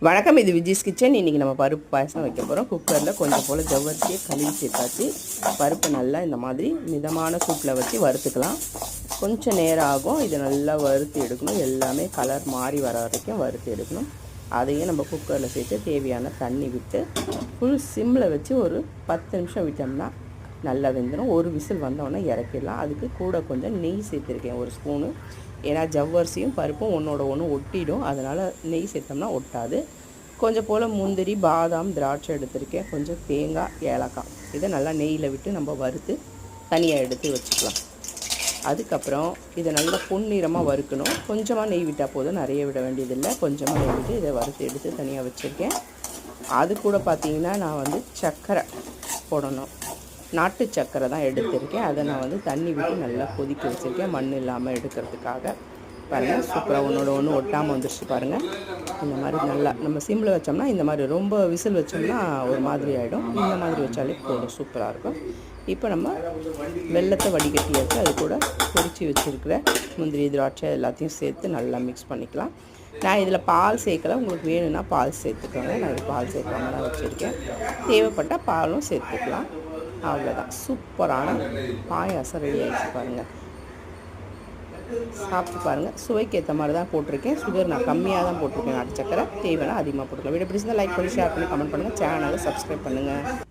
வணக்கம், இது விஜிஸ் கிச்சன். இன்றைக்கி நம்ம பருப்பு பாயசம் வைக்க போகிறோம். குக்கரில் கொஞ்சம் போல் ஜவ்வரிசியை கழுவி சேர்த்தாச்சு. பருப்பை நல்லா இந்த மாதிரி மிதமான சூட்டில் வச்சு வறுத்துக்கலாம். கொஞ்சம் நேரம் ஆகும். இதை நல்லா வறுத்து எடுக்கணும். எல்லாமே கலர் மாறி வர வரைக்கும் வறுத்து எடுக்கணும். அதையும் நம்ம குக்கரில் சேர்த்து தேவையான தண்ணி விட்டு ஃபுல் சிம்மில் வச்சு ஒரு 10 நிமிஷம் விட்டோம்னா நல்லா வெந்துடும். ஒரு விசில் வந்தோடனே இறக்கிடலாம். அதுக்கு கூட கொஞ்சம் நெய் சேர்த்துருக்கேன், ஒரு ஸ்பூனு. ஏன்னா ஜவ்வரிசியும் பருப்பும் ஒன்றோட ஒன்று ஒட்டிடும். அதனால் நெய் சேர்த்தோம்னா ஒட்டாது. கொஞ்சம் போல் முந்திரி, பாதாம், திராட்சை எடுத்திருக்கேன். கொஞ்சம் தேங்காய், ஏலக்காய். இதை நல்லா நெய்யில் விட்டு நம்ம வறுத்து தனியாக எடுத்து வச்சுக்கலாம். அதுக்கப்புறம் இதை நல்லா பொன்னிறமாக வறுக்கணும். கொஞ்சமாக நெய் விட்டால் போதும், நிறைய விட வேண்டியதில்லை. கொஞ்சமாக நெய் விட்டு இதை வறுத்து எடுத்து தனியாக வச்சுருக்கேன். அது கூட பார்த்திங்கன்னா நான் சர்க்கரை போடணும். நாட்டு சர்க்கரை தான் எடுத்திருக்கேன். அதை நான் தண்ணி விட்டு நல்லா கொதிக்க வச்சுருக்கேன், மண் இல்லாமல் எடுக்கிறதுக்காக. பாருங்கள், சூப்பராக ஒன்றோட ஒன்று ஒட்டாமல் வந்துடுச்சு பாருங்கள். இந்த மாதிரி நல்லா நம்ம சிம்மில் வச்சோம்னா இந்த மாதிரி, ரொம்ப விசில் வச்சோம்னா ஒரு மாதிரி ஆகிடும். இந்த மாதிரி வச்சாலே போதும், சூப்பராக இருக்கும். இப்போ நம்ம வெல்லத்தை வடிகட்டி வச்சு அது கூட பொரித்து வச்சுருக்கிற முந்திரி, திராட்சை எல்லாத்தையும் சேர்த்து நல்லா மிக்ஸ் பண்ணிக்கலாம். நான் இதில் பால் சேர்க்கலை. உங்களுக்கு வேணும்னா பால் சேர்த்துக்கோங்க. நான் இது பால் சேர்க்காம தான் வச்சுருக்கேன். தேவைப்பட்டால் பாலும் சேர்த்துக்கலாம். அவ்வளோதான், சூப்பரான பாயாசம் ரெடி ஆகிடுச்சு பாருங்கள். சாப்பிட்டு பாருங்கள். சுவைக்கு ஏற்ற மாதிரி தான் போட்டிருக்கேன். சுகர் நான் கம்மியாக தான் போட்டிருக்கேன். நாட்டு சக்கரை தேவைன்னா அதிகமாக போட்டுக்கலாம். வீடியோ பிடிச்சிருந்தால் லைக் பண்ணி, ஷேர் பண்ணி, கமெண்ட் பண்ணுங்கள். சேனலை சப்ஸ்கிரைப் பண்ணுங்கள்.